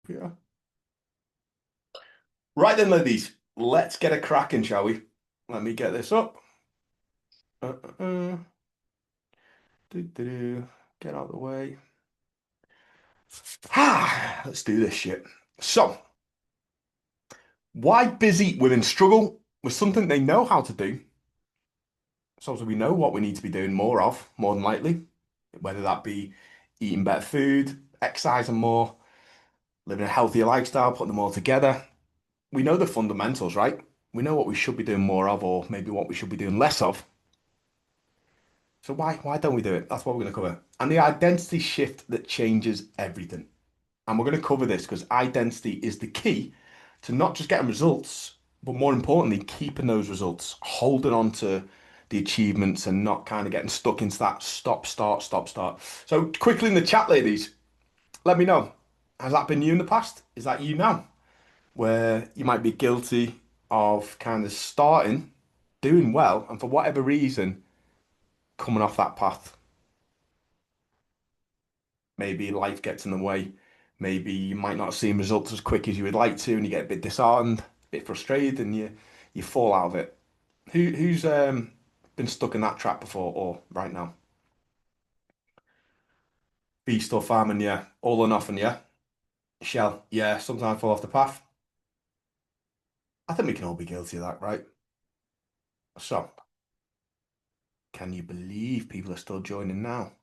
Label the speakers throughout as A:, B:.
A: Yeah. Right then, ladies, let's get a cracking, shall we? Let me get this up. Uh, uh, uh. Do. Get out of the way. Let's do this shit. So, why busy women struggle with something they know how to do? So we know what we need to be doing more of, more than likely, whether that be eating better food, exercising more, living a healthier lifestyle, putting them all together. We know the fundamentals, right? We know what we should be doing more of, or maybe what we should be doing less of. So why don't we do it? That's what we're going to cover. And the identity shift that changes everything. And we're going to cover this because identity is the key to not just getting results, but more importantly, keeping those results, holding on to the achievements and not kind of getting stuck into that stop, start, stop, start. So quickly in the chat, ladies, let me know. Has that been you in the past? Is that you now? Where you might be guilty of kind of starting, doing well, and for whatever reason, coming off that path. Maybe life gets in the way. Maybe you might not see results as quick as you would like to, and you get a bit disheartened, a bit frustrated, and you fall out of it. Who's been stuck in that trap before or right now? Beast or famine, yeah. All or nothing, yeah. Shell, yeah. Sometimes fall off the path. I think we can all be guilty of that, right? So, can you believe people are still joining now?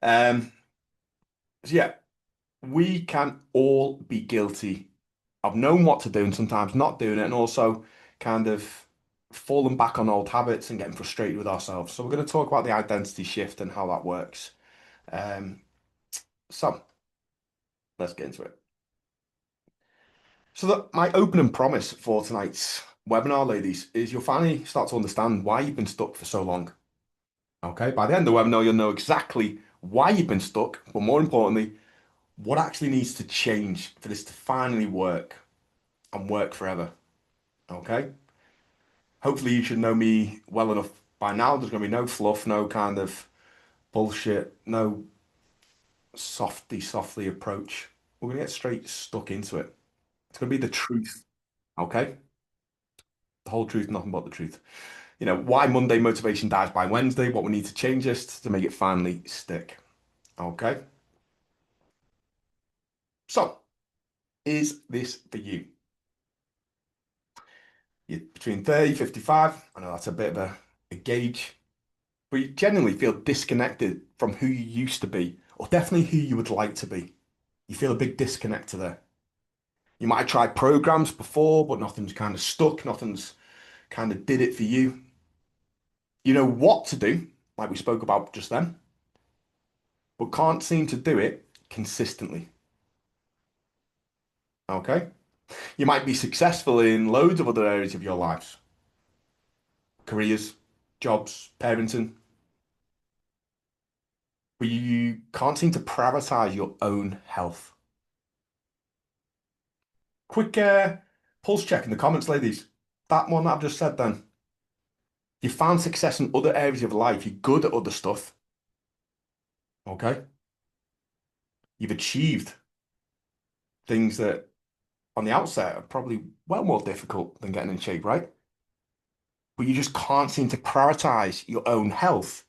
A: Um, so yeah, we can all be guilty of knowing what to do and sometimes not doing it, and also kind of falling back on old habits and getting frustrated with ourselves. So we're going to talk about the identity shift and how that works. Um, so let's get into it. So my opening promise for tonight's webinar, ladies, is you'll finally start to understand why you've been stuck for so long. Okay, by the end of the webinar, you'll know exactly why you've been stuck, but more importantly, what actually needs to change for this to finally work and work forever. Okay? Hopefully you should know me well enough by now. There's going to be no fluff, no kind of bullshit, no softly approach. We're going to get straight stuck into it. It's going to be the truth. Okay? The whole truth, nothing but the truth. Why Monday motivation dies by Wednesday, what we need to change this to make it finally stick. Okay? So, is this for you? You're between 30, 55. I know that's a bit of a gauge, but you genuinely feel disconnected from who you used to be, or definitely who you would like to be. You feel a big disconnect there. You might have tried programs before, but nothing's kind of stuck, nothing's kind of did it for you. You know what to do, like we spoke about just then, but can't seem to do it consistently. Okay? You might be successful in loads of other areas of your lives, careers, jobs, parenting, but you can't seem to prioritize your own health. Quick pulse check in the comments, ladies. That one that I've just said then. You found success in other areas of life. You're good at other stuff. Okay? You've achieved things that on the outset are probably well more difficult than getting in shape, right? But you just can't seem to prioritize your own health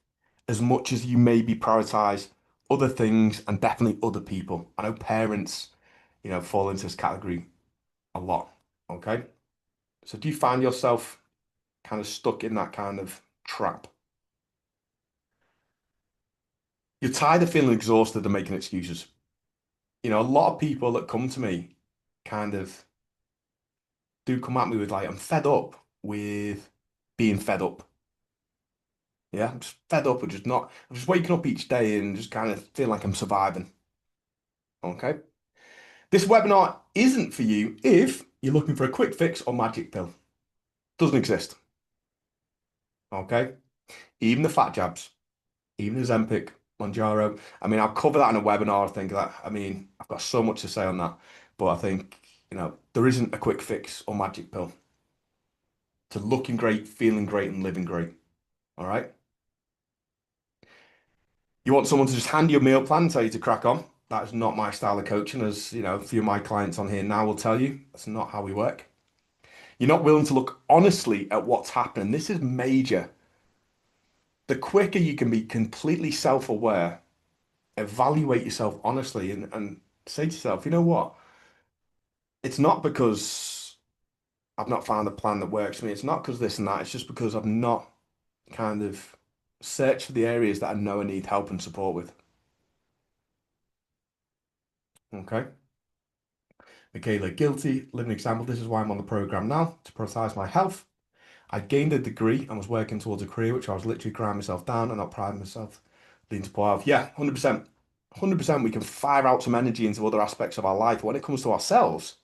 A: as much as you maybe prioritize other things and definitely other people. I know parents, fall into this category a lot. Okay? So do you find yourself kind of stuck in that kind of trap? You're tired of feeling exhausted and making excuses. A lot of people that come to me kind of do come at me with like, I'm fed up with being fed up. Yeah, I'm just fed up with just not, I'm just waking up each day and just kind of feel like I'm surviving. Okay. This webinar isn't for you if you're looking for a quick fix or magic pill. Doesn't exist. Okay. Even the fat jabs, even the Ozempic, Mounjaro. I mean, I'll cover that in a webinar. I think that, I mean, I've got so much to say on that, but I think, there isn't a quick fix or magic pill to looking great, feeling great, and living great. All right. You want someone to just hand you a meal plan and tell you to crack on? That is not my style of coaching, as you know, a few of my clients on here now will tell you. That's not how we work. You're not willing to look honestly at what's happening. This is major. The quicker you can be completely self-aware, evaluate yourself honestly, and say to yourself, you know what? It's not because I've not found a plan that works for me. It's not because this and that. It's just because I've not kind of searched for the areas that I know I need help and support with. Okay. Michaela, guilty, living example. This is why I'm on the program now, to prioritize my health. I gained a degree and was working towards a career which I was literally crying myself down and not priding myself, leading to poor health. Yeah, 100%. 100% we can fire out some energy into other aspects of our life. When it comes to ourselves,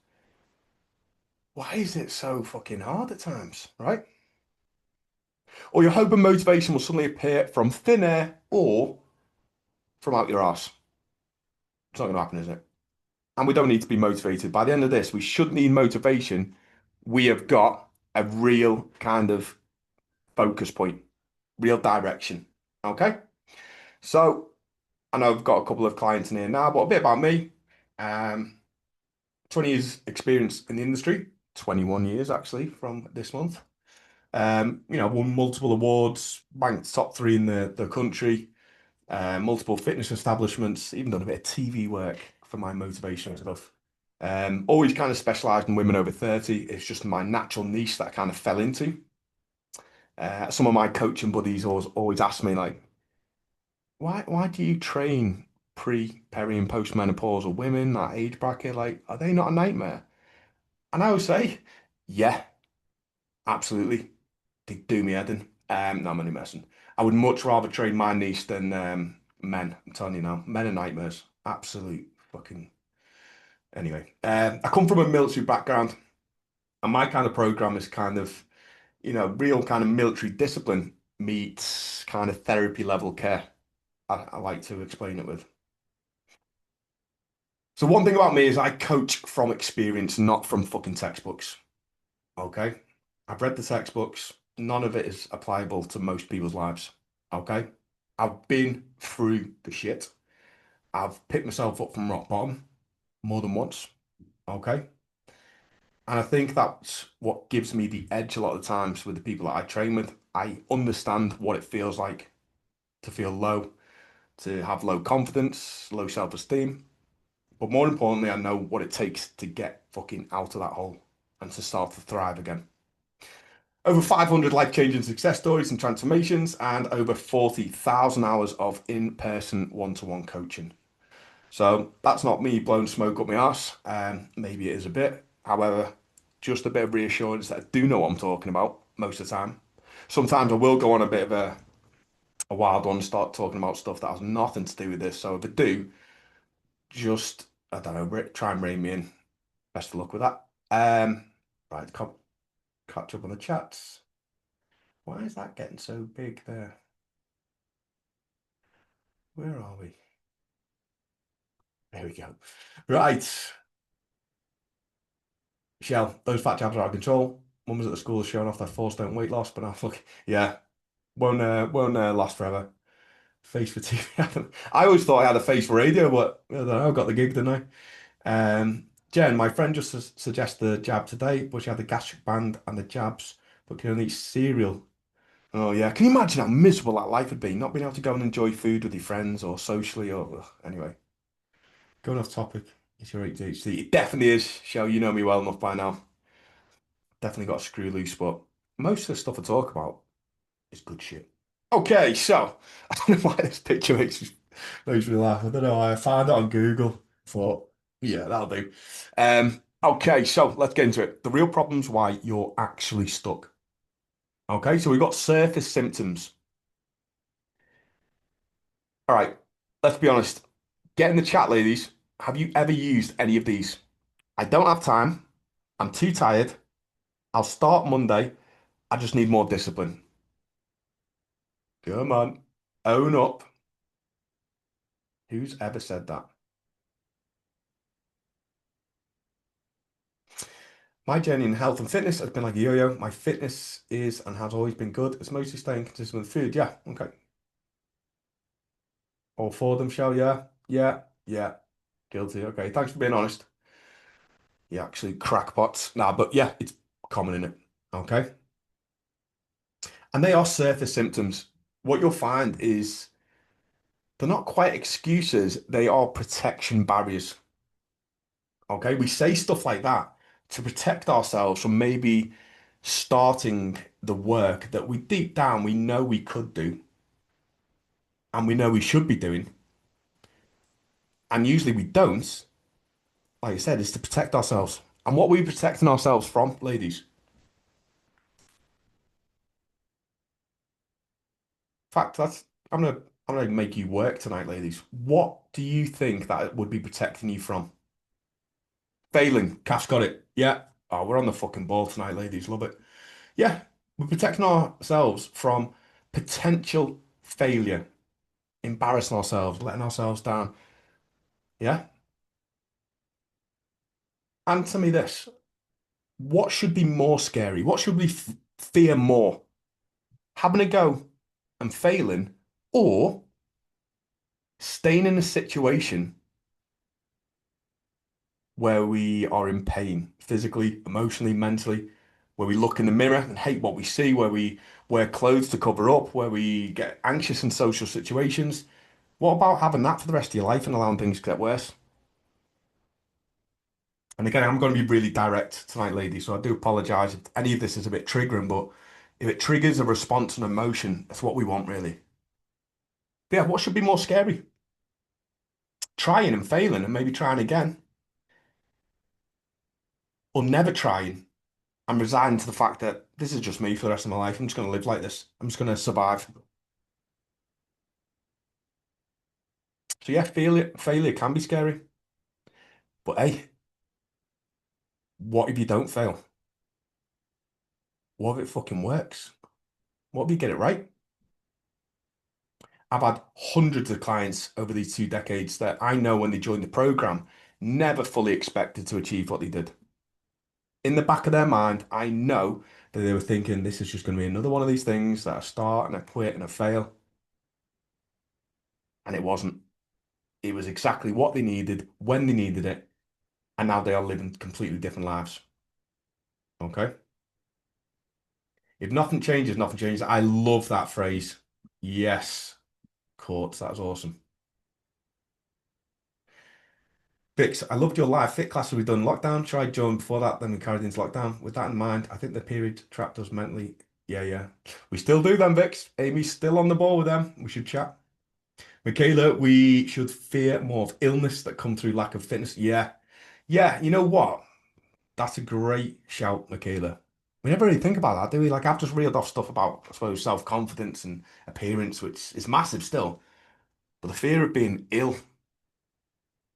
A: why is it so fucking hard at times, right? Or your hope and motivation will suddenly appear from thin air or from out your arse. It's not going to happen, is it? And we don't need to be motivated. By the end of this, we shouldn't need motivation. We have got a real kind of focus point, real direction. Okay? So I know I've got a couple of clients in here now, but a bit about me. Um, 20 years experience in the industry, 21 years actually from this month. Won multiple awards, ranked top three in the country, multiple fitness establishments, even done a bit of TV work for my motivational stuff. Always kind of specialized in women over 30. It's just my natural niche that I kind of fell into. Some of my coaching buddies always ask me like, why do you train pre, peri, and postmenopausal women, that age bracket? Like, are they not a nightmare? And I would say, yeah, absolutely. They do me head in. No, I'm only messing. I would much rather train my niche than men. I'm telling you now, men are nightmares. Absolute fucking. Anyway, I come from a military background, and my kind of program is kind of, real kind of military discipline meets kind of therapy level care. I like to explain it with. So one thing about me is I coach from experience, not from fucking textbooks. Okay? I've read the textbooks. None of it is applicable to most people's lives. Okay? I've been through the shit. I've picked myself up from rock bottom more than once. Okay? And I think that's what gives me the edge a lot of the times with the people that I train with. I understand what it feels like to feel low, to have low confidence, low self-esteem. But more importantly, I know what it takes to get fucking out of that hole and to start to thrive again. Over 500 life-changing success stories and transformations, and over 40,000 hours of in-person one-to-one coaching. So that's not me blowing smoke up my arse. Maybe it is a bit. However, just a bit of reassurance that I do know what I'm talking about most of the time. Sometimes I will go on a bit of a wild one and start talking about stuff that has nothing to do with this. So if I do, just, I don't know, try and rein me in. Best of luck with that. Right, catch up on the chats. Why is that getting so big there? Where are we? There we go. Right. Shell, those fat jabs are out of control. Mum was at the school showing off their 4 stone weight loss, but now look, yeah, won't last forever. Face for TV. I always thought I had a face for radio, but I don't know, I got the gig, didn't I? Jen, my friend just suggested the jab today, but she had the gastric band and the jabs, but can only eat cereal. Oh yeah, can you imagine how miserable that life would be? Not being able to go and enjoy food with your friends or socially or anyway. Going off topic, it's your ADHD. It definitely is, Shell. You know me well enough by now. Definitely got a screw loose, but most of the stuff I talk about is good shit. Okay, so I don't know why this picture makes me laugh. I don't know why I found it on Google. Thought, yeah, that'll do. Okay, so let's get into it. The real problem's why you're actually stuck. Okay, so we've got surface symptoms. All right, let's be honest. Get in the chat, ladies. Have you ever used any of these? I don't have time. I'm too tired. I'll start Monday. I just need more discipline. Come on, own up. Who's ever said that? My journey in health and fitness has been like a yo-yo. My fitness is and has always been good. It's mostly staying consistent with food. Yeah, okay. All four of them, shall yeah, yeah, yeah. Guilty. Okay, thanks for being honest. You actually crackpots. Nah, but yeah, it's common in it. Okay. And they are surface symptoms. What you'll find is they're not quite excuses, they are protection barriers. Okay. We say stuff like that to protect ourselves from maybe starting the work that we deep down we know we could do and we know we should be doing. And usually we don't, like I said, is to protect ourselves. And what are we protecting ourselves from, ladies? In fact, I'm gonna make you work tonight, ladies. What do you think that would be protecting you from? Failing. Cash got it. Yeah. Oh, we're on the fucking ball tonight, ladies. Love it. Yeah. We're protecting ourselves from potential failure, embarrassing ourselves, letting ourselves down. Yeah. Answer me this. What should be more scary? What should we f fear more? Having a go and failing, or staying in a situation where we are in pain, physically, emotionally, mentally, where we look in the mirror and hate what we see, where we wear clothes to cover up, where we get anxious in social situations. What about having that for the rest of your life and allowing things to get worse? And again, I'm going to be really direct tonight, ladies, so I do apologize if any of this is a bit triggering, but if it triggers a response and emotion, that's what we want, really. But yeah, what should be more scary? Trying and failing and maybe trying again, or never trying and resigning to the fact that this is just me for the rest of my life. I'm just going to live like this. I'm just going to survive. So yeah, failure can be scary, but hey, what if you don't fail? What if it fucking works? What if you get it right? I've had hundreds of clients over these 2 decades that I know when they joined the program never fully expected to achieve what they did. In the back of their mind, I know that they were thinking this is just going to be another one of these things that I start and I quit and I fail. And it wasn't. It was exactly what they needed when they needed it. And now they are living completely different lives. Okay. If nothing changes, nothing changes. I love that phrase. Yes, Court. That was awesome. Vix, I loved your live fit class we've done lockdown. Tried join before that, then we carried into lockdown. With that in mind, I think the period trapped us mentally. Yeah, yeah. We still do them, Vix. Amy's still on the ball with them. We should chat. Michaela, we should fear more of illness that come through lack of fitness. Yeah. Yeah, you know what? That's a great shout, Michaela. We never really think about that, do we? Like I've just reeled off stuff about, I suppose, self-confidence and appearance, which is massive still. But the fear of being ill,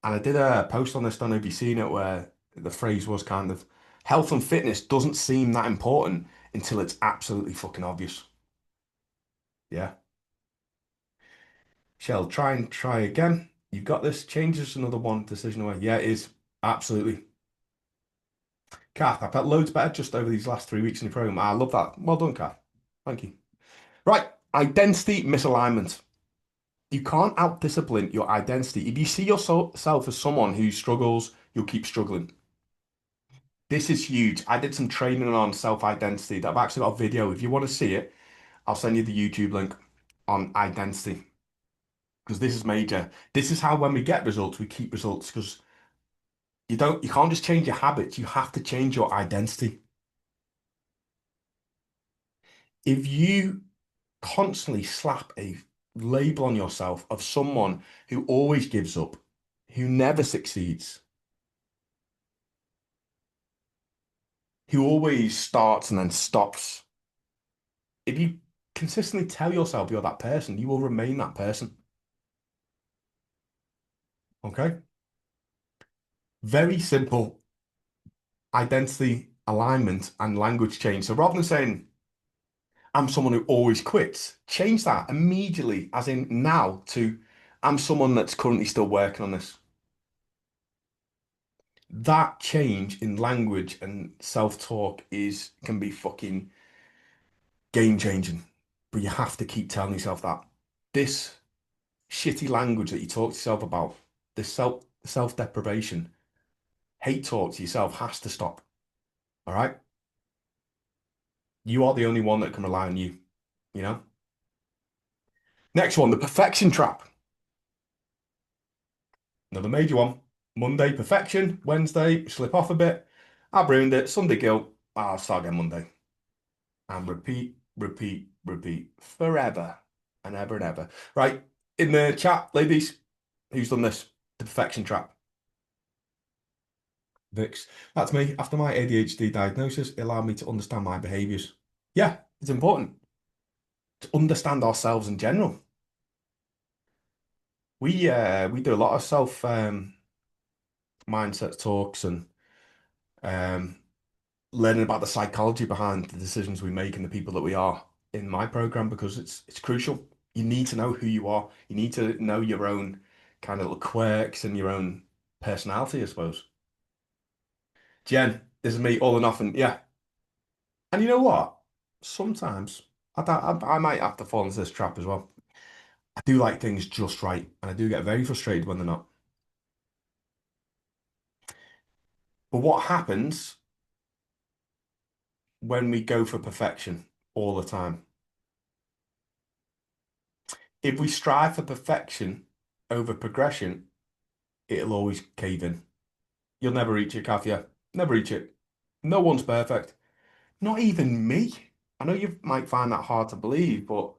A: and I did a post on this, don't know if you've seen it, where the phrase was kind of health and fitness doesn't seem that important until it's absolutely fucking obvious. Yeah. Shell, try and try again. You've got this. Change just another one decision away. Yeah, it is. Absolutely. Kath, I felt loads better just over these last 3 weeks in the program. I love that. Well done, Kath. Thank you. Right. Identity misalignment. You can't out-discipline your identity. If you see yourself as someone who struggles, you'll keep struggling. This is huge. I did some training on self-identity that I've actually got a video. If you want to see it, I'll send you the YouTube link on identity because this is major. This is how when we get results, we keep results because you can't just change your habits. You have to change your identity. If you constantly slap a label on yourself of someone who always gives up, who never succeeds, who always starts and then stops. If you consistently tell yourself you're that person, you will remain that person. Okay? Very simple identity alignment and language change. So rather than saying, I'm someone who always quits, change that immediately, as in now, to I'm someone that's currently still working on this. That change in language and self-talk is can be fucking game changing. But you have to keep telling yourself that this shitty language that you talk to yourself about, this self-deprivation, hate talk to yourself has to stop. All right? You are the only one that can rely on you, you know? Next one, the perfection trap. Another major one. Monday, perfection. Wednesday, slip off a bit. I've ruined it. Sunday, guilt. I'll start again Monday. And repeat, repeat, repeat forever and ever. Right. In the chat, ladies, who's done this? The perfection trap. Vix. That's me. After my ADHD diagnosis, it allowed me to understand my behaviors. Yeah, it's important to understand ourselves in general. We do a lot of self mindset talks and um learning about the psychology behind the decisions we make and the people that we are in my program because it's crucial. You need to know who you are. You need to know your own kind of little quirks and your own personality, I suppose. Jen, this is me all or nothing. Yeah. And you know what? Sometimes I might have to fall into this trap as well. I do like things just right, and I do get very frustrated when they're not. But what happens when we go for perfection all the time? If we strive for perfection over progression, it'll always cave in. You'll never reach it, Kathia. Never reach it. No one's perfect. Not even me. I know you might find that hard to believe, but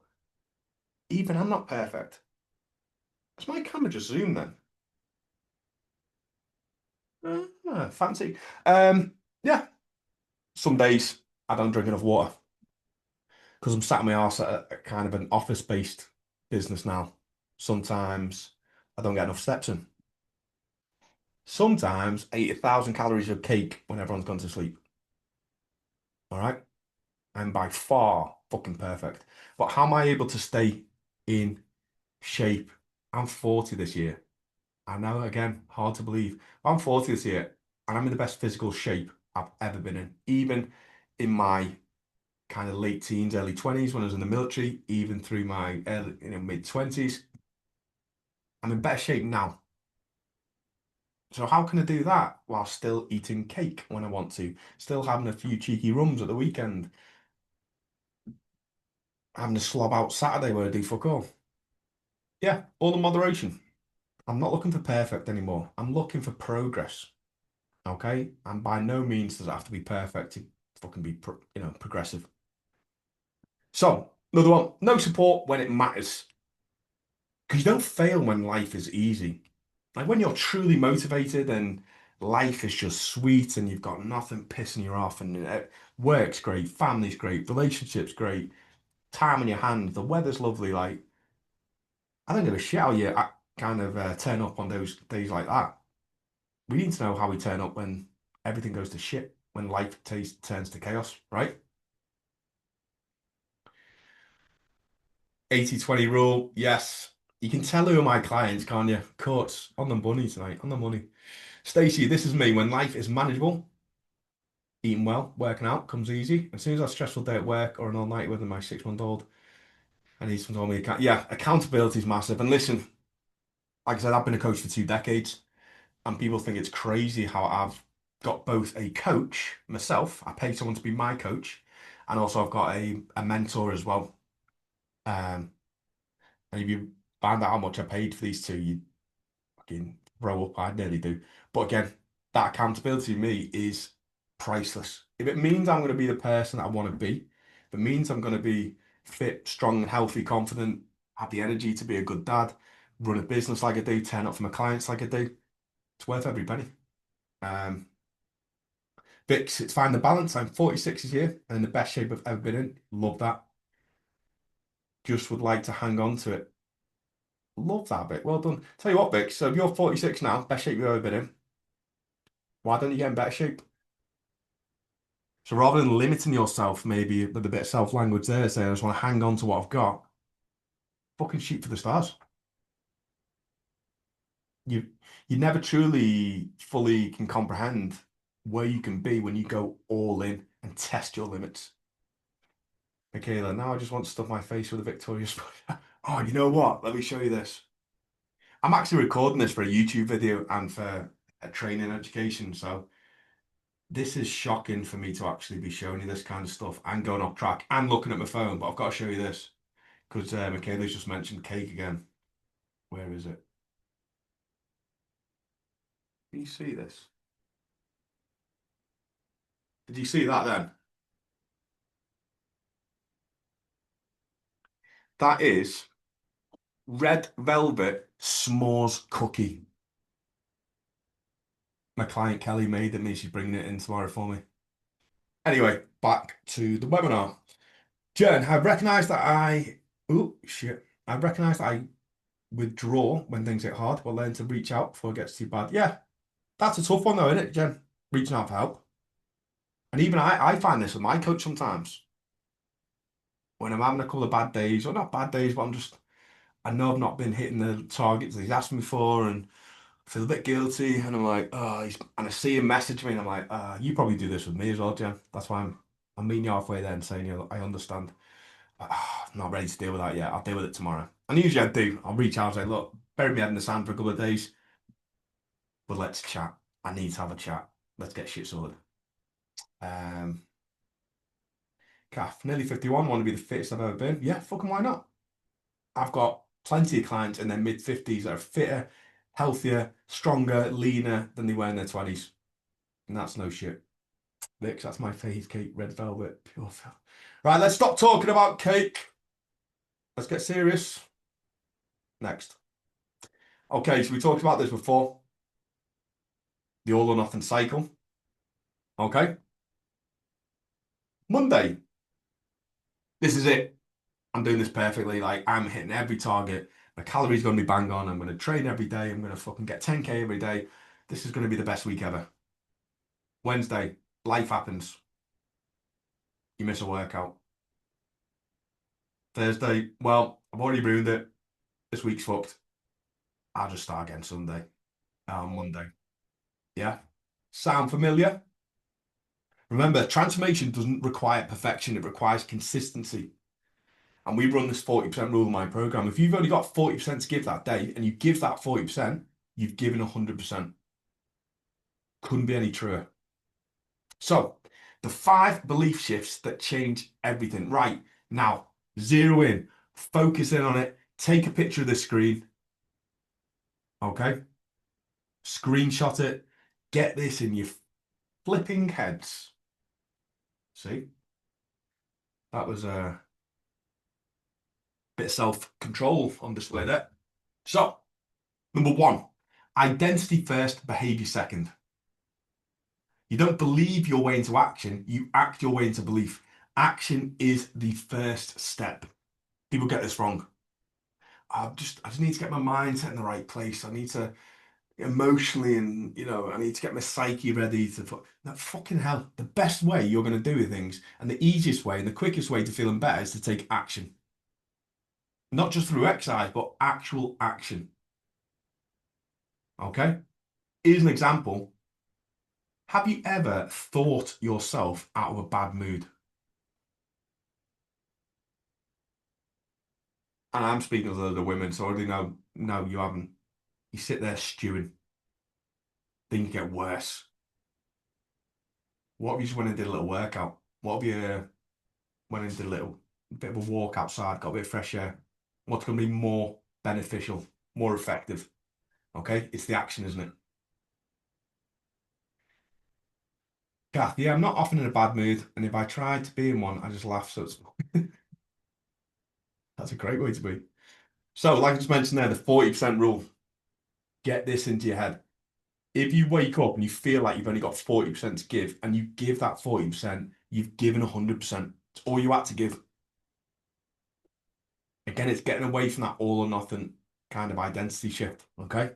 A: even I'm not perfect. Has my camera just zoomed then? Fancy. Yeah. Some days I don't drink enough water because I'm sat on my arse at a kind of an office-based business now. Sometimes I don't get enough steps in. Sometimes I eat 1,000 calories of cake when everyone's gone to sleep. All right. I'm by far fucking perfect. But how am I able to stay in shape? I'm 40 this year. I know, again, hard to believe. I'm 40 this year and I'm in the best physical shape I've ever been in. Even in my kind of late teens, early 20s when I was in the military, even through my early, mid 20s, I'm in better shape now. So how can I do that while still eating cake when I want to? Still having a few cheeky rums at the weekend, having a slob out Saturday where I do fuck all. Yeah, all in moderation. I'm not looking for perfect anymore. I'm looking for progress. Okay? And by no means does it have to be perfect to fucking be, progressive. So, another one, no support when it matters. Because you don't fail when life is easy. Like when you're truly motivated and life is just sweet and you've got nothing pissing you off and work's great, family's great, relationships great, time on your hands, the weather's lovely. Like, I don't give a shit how you kind of turn up on those days like that. We need to know how we turn up when everything goes to shit, when life turns to chaos, right? 80/20 rule, yes. You can tell who are my clients, can't you? Cuts on the money tonight, on the money. Stacey, this is me. When life is manageable, eating well, working out comes easy. As soon as I have a stressful day at work or an all-night with my 6-month-old, I need someone to hold me yeah, accountability is massive. And listen, like I said, I've been a coach for 2 decades, and people think it's crazy how I've got both a coach myself, I pay someone to be my coach, and also I've got a mentor as well. Um, and if you find out how much I paid for these two, you fucking throw up. I nearly do. But again, that accountability to me is priceless. If it means I'm going to be the person I want to be, if it means I'm going to be fit, strong, healthy, confident, have the energy to be a good dad, run a business like I do, turn up for my clients like I do, it's worth every penny. Um, Vix, it's find the balance. I'm 46 this year and in the best shape I've ever been in. Love that. Just would like to hang on to it. Love that bit. Well done. Tell you what, Vix, so if you're 46 now, best shape you've ever been in, why don't you get in better shape? So rather than limiting yourself, maybe with a bit of self-language there, saying I just want to hang on to what I've got, fucking shoot for the stars. You you never truly fully can comprehend where you can be when you go all in and test your limits. Okay, then now I just want to stuff my face with a Victoria's. Oh, you know what? Let me show you this. I'm actually recording this for a YouTube video and for a training education. So this is shocking for me to actually be showing you this kind of stuff and going off track and looking at my phone. But I've got to show you this because Michaela's just mentioned cake again. Where is it? Can you see this? Did you see that then? That is red velvet s'mores cookie. My client Kelly made it me. She's bringing it in tomorrow for me. Anyway, back to the webinar. Jen, I've recognized that oh shit. I've recognized that I withdraw when things get hard, but learn to reach out before it gets too bad. Yeah, that's a tough one though, isn't it, Jen? Reaching out for help. And even I find this with my coach sometimes. When I'm having a couple of bad days, or not bad days, but I know I've not been hitting the targets that he's asked me for, and I feel a bit guilty, and I'm like, oh, and I see him message me, and I'm like, you probably do this with me as well, Jen. That's why I'm meeting you halfway there and saying, I understand. I'm not ready to deal with that yet. I'll deal with it tomorrow. And usually I do. I'll reach out and say, look, bury my head in the sand for a couple of days, but let's chat. I need to have a chat. Let's get shit sorted. Um, Calf, nearly 51, want to be the fittest I've ever been. Yeah, fucking why not? I've got plenty of clients in their mid 50s that are fitter, healthier, stronger, leaner than they were in their 20s. And that's no shit. Vix, that's my fave cake, red velvet, pure. Right, let's stop talking about cake. Let's get serious. Next. Okay, so we talked about this before. The all or nothing cycle. Okay. Monday. This is it. I'm doing this perfectly. Like I'm hitting every target. My calories going to be bang on. I'm going to train every day. I'm going to fucking get 10K every day. This is going to be the best week ever. Wednesday, life happens. You miss a workout. Thursday, well, I've already ruined it. This week's fucked. I'll just start again Sunday. Monday. Yeah. Sound familiar? Remember, transformation doesn't require perfection, it requires consistency. And we run this 40% rule in my program. If you've only got 40% to give that day and you give that 40%, you've given 100%. Couldn't be any truer. So, the 5 belief shifts that change everything. Right, now, zero in, focus in on it, take a picture of the screen, okay? Screenshot it, get this in your flipping heads. See? That was a bit of self-control on display there. So, number 1, identity first, behavior second. You don't believe your way into action, you act your way into belief. Action is the first step. People get this wrong. I just need to get my mindset in the right place. I need to emotionally and I need to get my psyche ready to that fucking hell. The best way you're going to do things and the easiest way and the quickest way to feeling better is to take action. Not just through exercise, but actual action. Okay? Here's an example. Have you ever thought yourself out of a bad mood? And I'm speaking to the women, so I already know, no, you haven't. You sit there stewing. Then you get worse. What if you just went and did a little workout? What if you went and did a little bit of a walk outside, got a bit of fresh air? What's going to be more beneficial, more effective? Okay, it's the action, isn't it? Kath, yeah, I'm not often in a bad mood, and if I try to be in one, I just laugh. So that's a great way to be. So, like I just mentioned there, the 40% rule. Get this into your head. If you wake up and you feel like you've only got 40% to give, and you give that 40%, you've given 100%. It's all you had to give. Again, it's getting away from that all or nothing kind of identity shift. Okay.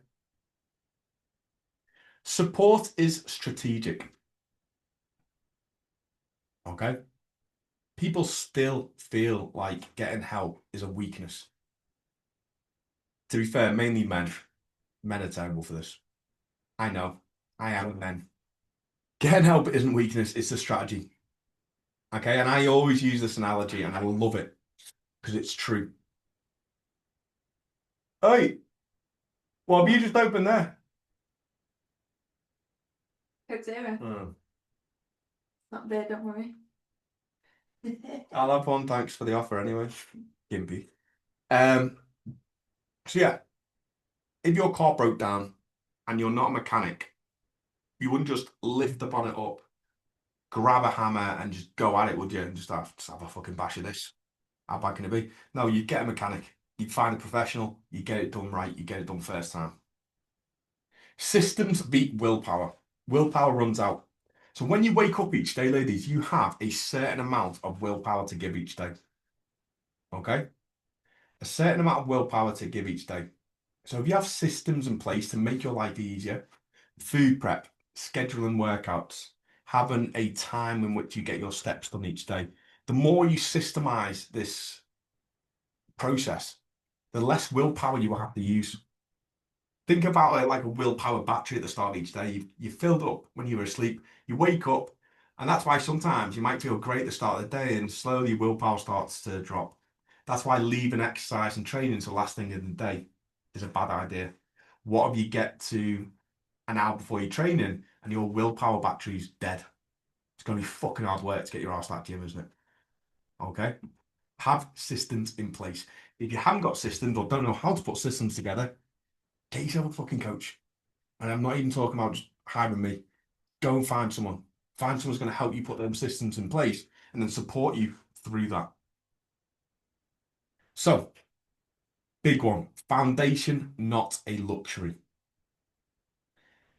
A: Support is strategic. Okay. People still feel like getting help is a weakness. To be fair, mainly men. Men are terrible for this. I know. I am men. Getting help isn't weakness, it's a strategy. Okay. And I always use this analogy and I love it because it's true. Hey, What have you just opened there?
B: Coke Zero.
A: Hmm.
B: Not beer, don't worry.
A: I'll have one. Thanks for the offer anyway. Gimpy. Um, so yeah, if your car broke down and you're not a mechanic, you wouldn't just lift the bonnet up, grab a hammer, and just go at it, would you? And just have a fucking bash of this. How bad can it be? No, you'd get a mechanic. You'd find a professional. You get it done right. You get it done first time. Systems beat willpower. Willpower runs out. So when you wake up each day, ladies, you have a certain amount of willpower to give each day. Okay? A certain amount of willpower to give each day. So if you have systems in place to make your life easier, food prep, scheduling workouts, having a time in which you get your steps done each day, the more you systemize this process, the less willpower you will have to use. Think about it like a willpower battery at the start of each day. You filled up when you were asleep. You wake up, and that's why sometimes you might feel great at the start of the day, and slowly willpower starts to drop. That's why leaving exercise and training to the last thing in the day is a bad idea. What if you get to an hour before your training and your willpower battery's dead? It's going to be fucking hard work to get your ass out of the gym, isn't it? Okay? Have systems in place. If you haven't got systems or don't know how to put systems together, get yourself a fucking coach. And I'm not even talking about just hiring me. Go and find someone. Find someone who's going to help you put them systems in place and then support you through that. So, big one. Foundation, not a luxury.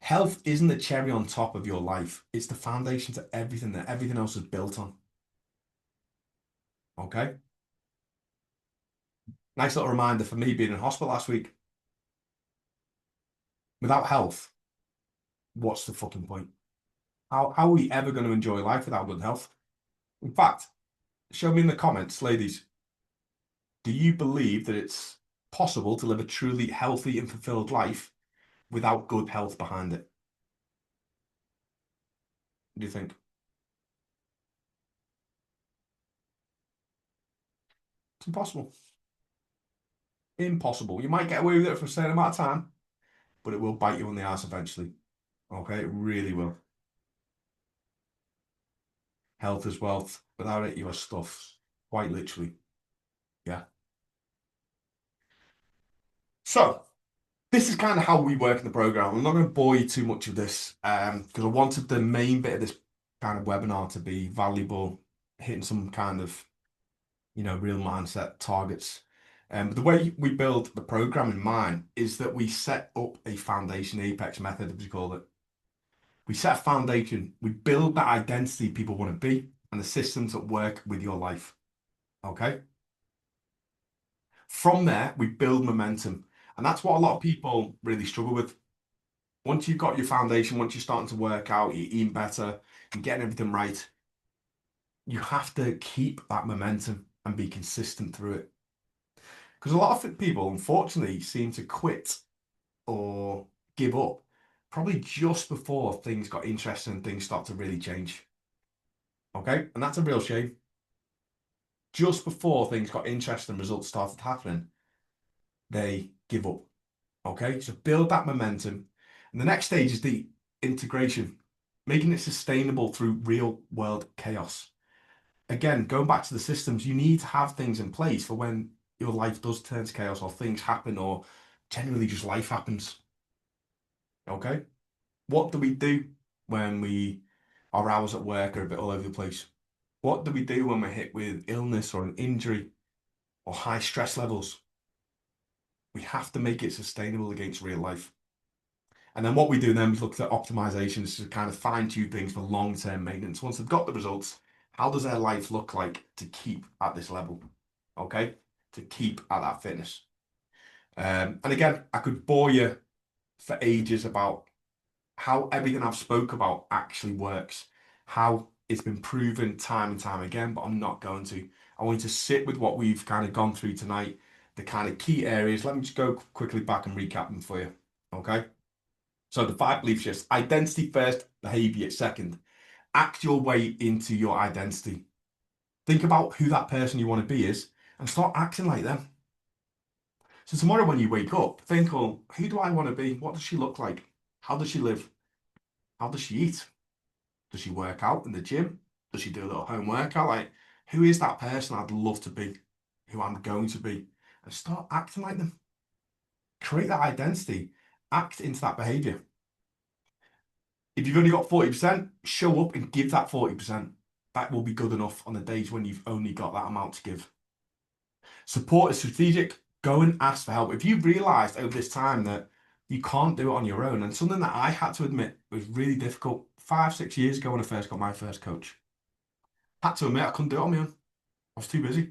A: Health isn't the cherry on top of your life. It's the foundation to everything that everything else is built on. Okay? Nice little reminder for me being in hospital last week. Without health, what's the fucking point? How are we ever going to enjoy life without good health? In fact, show me in the comments, ladies, do you believe that it's possible to live a truly healthy and fulfilled life without good health behind it? What do you think? It's impossible. Impossible. You might get away with it for a certain amount of time, but it will bite you on the ass eventually. Okay, it really will. Health is wealth. Without it, you are stuffed. Quite literally. Yeah. So, this is kind of how we work in the program. I'm not going to bore you too much of this because I wanted the main bit of this kind of webinar to be valuable, hitting some kind of, real mindset targets. But the way we build the program in mind is that we set up a foundation, Apex method, as we call it. We set a foundation, we build that identity people want to be and the systems that work with your life. Okay. From there, we build momentum. And that's what a lot of people really struggle with. Once you've got your foundation, once you're starting to work out, you're eating better, you're getting everything right, you have to keep that momentum and be consistent through it. Because a lot of people, unfortunately, seem to quit or give up probably just before things got interesting and things start to really change. Okay? And that's a real shame. Just before things got interesting and results started happening, they give up. Okay? So build that momentum. And the next stage is the integration, making it sustainable through real world chaos. Again, going back to the systems, you need to have things in place for when your life does turn to chaos or things happen or generally just life happens. Okay? What do we do when our hours at work are a bit all over the place? What do we do when we're hit with illness or an injury or high stress levels? We have to make it sustainable against real life. And then what we do then is look at optimizations to kind of fine tune things for long-term maintenance. Once they've got the results, how does their life look like to keep at this level? Okay? To keep at that fitness. And again, I could bore you for ages about how everything I've spoke about actually works, how it's been proven time and time again, but I'm not going to. I want you to sit with what we've kind of gone through tonight, the kind of key areas. Let me just go quickly back and recap them for you. Okay. So the 5 belief shifts: identity first, behavior second. Act your way into your identity. Think about who that person you want to be is and start acting like them. So tomorrow when you wake up, think, well, who do I want to be? What does she look like? How does she live? How does she eat? Does she work out in the gym? Does she do a little home workout? Like, who is that person I'd love to be? Who I'm going to be? And start acting like them. Create that identity. Act into that behavior. If you've only got 40%, show up and give that 40%. That will be good enough on the days when you've only got that amount to give. Support is strategic. Go and ask for help. If you've realized over this time that you can't do it on your own, and something that I had to admit was really difficult 5, 6 years ago when I first got my first coach, had to admit I couldn't do it on my own. I was too busy.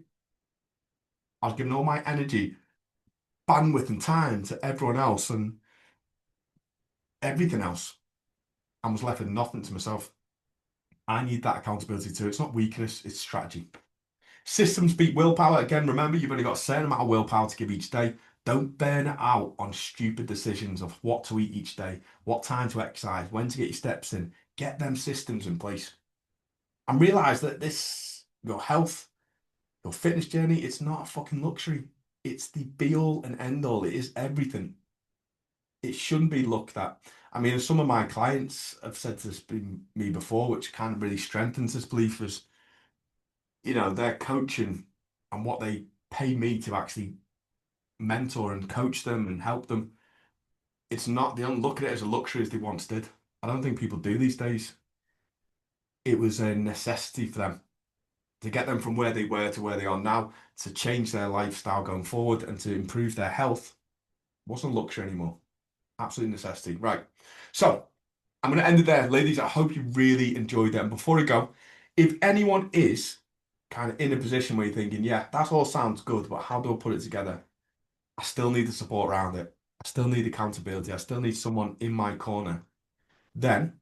A: I was giving all my energy, bandwidth, and time to everyone else and everything else, and was left with nothing to myself. I need that accountability too. It's not weakness, it's strategy. Systems beat willpower. Again, remember, you've only got a certain amount of willpower to give each day. Don't burn it out on stupid decisions of what to eat each day, what time to exercise, when to get your steps in. Get them systems in place. And realize that your health, your fitness journey, it's not a fucking luxury. It's the be all and end all. It is everything. It shouldn't be looked at. I mean, some of my clients have said this to me before, which kind of really strengthens this belief is, their coaching and what they pay me to actually mentor and coach them and help them. It's not, they don't look at it as a luxury as they once did. I don't think people do these days. It was a necessity for them to get them from where they were to where they are now, to change their lifestyle going forward and to improve their health. It wasn't a luxury anymore. Absolute necessity. Right. So I'm going to end it there, ladies. I hope you really enjoyed it. And before we go, if anyone is kind of in a position where you're thinking, yeah, that all sounds good, but how do I put it together? I still need the support around it. I still need accountability. I still need someone in my corner. Then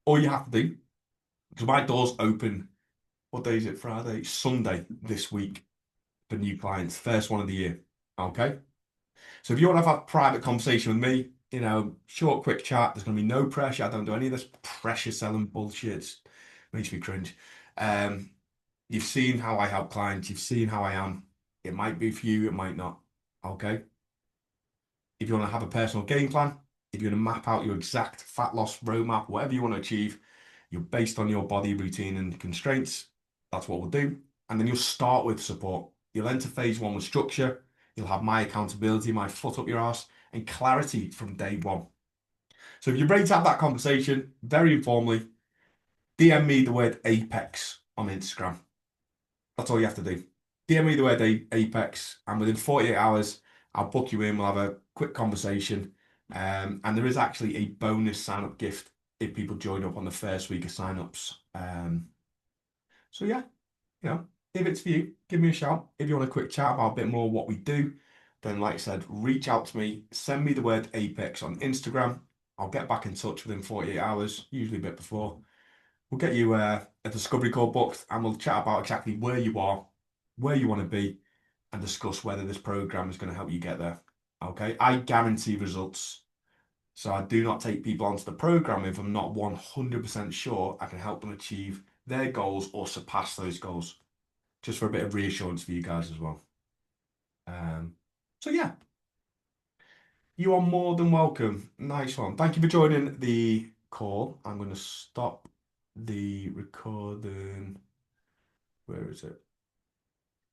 A: all you have to do, because my doors open, what day is it? Friday, Sunday this week for new clients, first one of the year. Okay. So if you want to have a private conversation with me, short, quick chat, there's going to be no pressure. I don't do any of this pressure selling bullshit. It makes me cringe. Um, you've seen how I help clients. You've seen how I am. It might be for you. It might not. Okay. If you want to have a personal game plan, if you're going to map out your exact fat loss roadmap, whatever you want to achieve, you're based on your body routine and constraints. That's what we'll do. And then you'll start with support. You'll enter phase one with structure. You'll have my accountability, my foot up your ass, and clarity from day one. So if you're ready to have that conversation, very informally, DM me the word Apex on Instagram. That's all you have to do. DM me the word Apex, and within 48 hours, I'll book you in. We'll have a quick conversation. And there is actually a bonus sign-up gift if people join up on the first week of sign-ups. So yeah, if it's for you, give me a shout. If you want a quick chat about a bit more what we do, then like I said, reach out to me. Send me the word Apex on Instagram. I'll get back in touch within 48 hours, usually a bit before. We'll get you a discovery call booked and we'll chat about exactly where you are, where you want to be, and discuss whether this program is going to help you get there. Okay, I guarantee results. So I do not take people onto the program if I'm not 100% sure I can help them achieve their goals or surpass those goals. Just for a bit of reassurance for you guys as well. So yeah, you are more than welcome. Nice one. Thank you for joining the call. I'm going to stop the recording. Where is it?